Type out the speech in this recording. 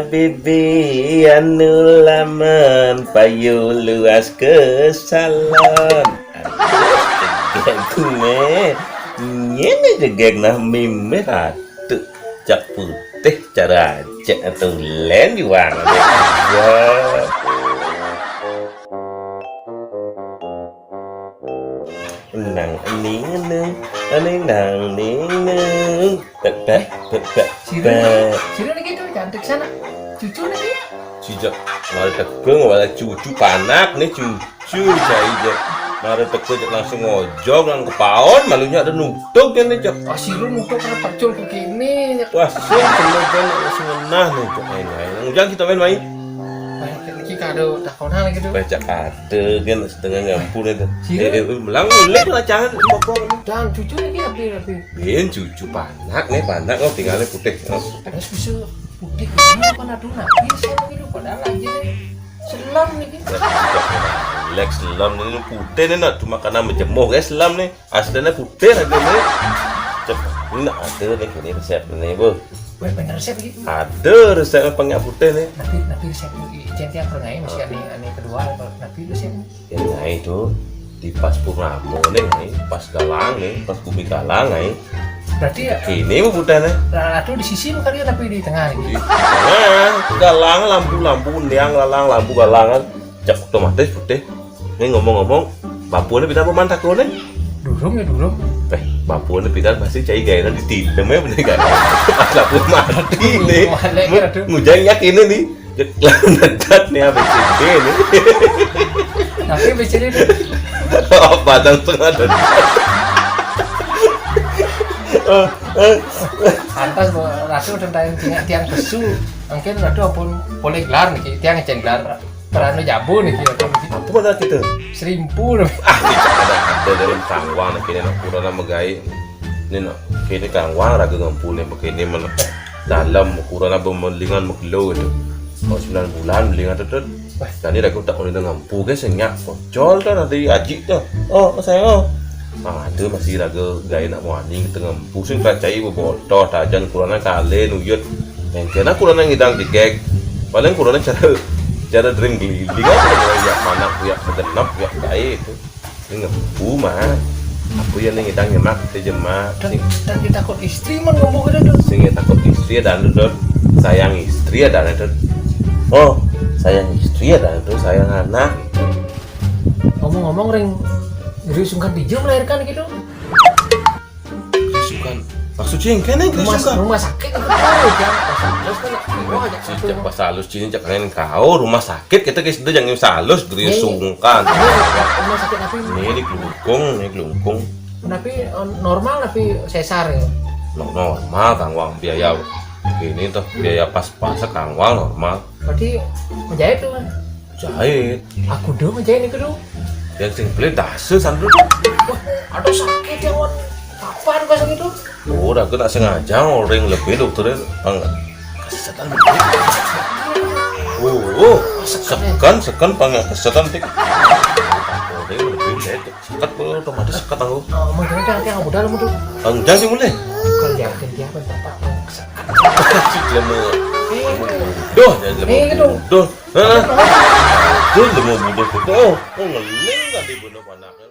Bibi anu laman payu luas ke salon. Gue ini gegek nah mime ratu cak putih cara cek atau len juang ya. Nang ning nang Sira lagi tuh cantik sana. Cucu lagi. Sijak mari tegeng wala cucu panak nih cucu saya mari tegeng langsung ngojok nang kepaon malunya ada nutuk kan nih cok. Oh sira nutuk karena pacul begini. Wah sih bener-bener langsung ngenah nih cok. Jangan kita main. Lagi kado takonan lagi tuh. Baca kade kan setengah ngampun itu. Melang mulai lah jangan pokok. Dan cucu lagi rapi. Bien cucu panak nih panak oh tinggalnya putih. Terus bisa putih kenapa nadu nabi saya begitu padahal aja deh. Selam nih gitu. Relax selam ini putih nih nak cuma karena menjemuh guys selam nih aslinya putih aja nih. Cepat ini ada nih ini resep nih bu. Bener resep gitu. Ada resep pengen putih nih. Nabi resep jangan pernah masih aneh kedua nabi resep. Ya nah itu di pas purnama nih pas galang nih pas bumi galang nih. Berarti ya ini mau putih nih. Ratu di sisi kali tapi di tengah nih. Nah, galang lampu undiang lalang lampu galangan cek otomatis putih. Ini ngomong-ngomong lampunya pindah pemantak nih. Durung. Lampunya pindah pasti cai gaya di tidem ya bener kan. Lampu mati nih. Ngujang yakin nih. Nedat nih ABCD nih. Tapi ABCD nih. Padang tengah dan Pantas Ratu tentang tiang besu. Mungkin Ratu pun boleh gelar nih tiang ngecen gelar. Terano jabu nih kira apa kata kita? Serimpu nih. Ada dari kangwang nih kini nak kurang nama gay. Ini nak kini kangwang raga ngampulnya begini mana dalam kurang apa melingan meklo itu. Oh 9 bulan melingan tuh. Tadi raga tak boleh ngampu guys senyak kocol tuh nanti ajik tuh. Oh saya ada masih raga gaya nak muani kita ngampu sing kacai bebotoh tajan kurangnya kale nuyut. Yang kena kurangnya ngidang digek. Paling kurangnya cara drink geliling apa ya panak ya bedenap ya kayak itu ini ngebu mah aku yang ngidang nyemak kita jemak dan kita takut istri man ngomong gitu tuh sing takut istri dan itu sayang istri dan itu oh sayang istri dan itu sayang anak ngomong-ngomong ring sungkan dijum melahirkan gitu sungkan maksudnya yang kena rumah sakit itu tahu kan cek pas halus cini cek kalian kau rumah sakit kita guys itu jangan halus gede sungkan rumah sakit tapi ini kelungkung tapi normal tapi sesar ya normal kang wang biaya ini tuh biaya pas-pasan kang wang normal berarti menjahit tuh kan jahit aku dong menjahit itu dong yang sing beli dasi sandu wah aduh sakit ya wan kapan pas gitu oh aku tak sengaja orang lebih dokternya kesehatan sekan panggil kesehatan tik orang lebih itu sekat otomatis sekat aku mungkin yang mudah lah mudah enggak sih mulai kalau jangan dia apa bapak si lemu doh lemu doh lemu budak itu oh ngeling tadi bunuh anaknya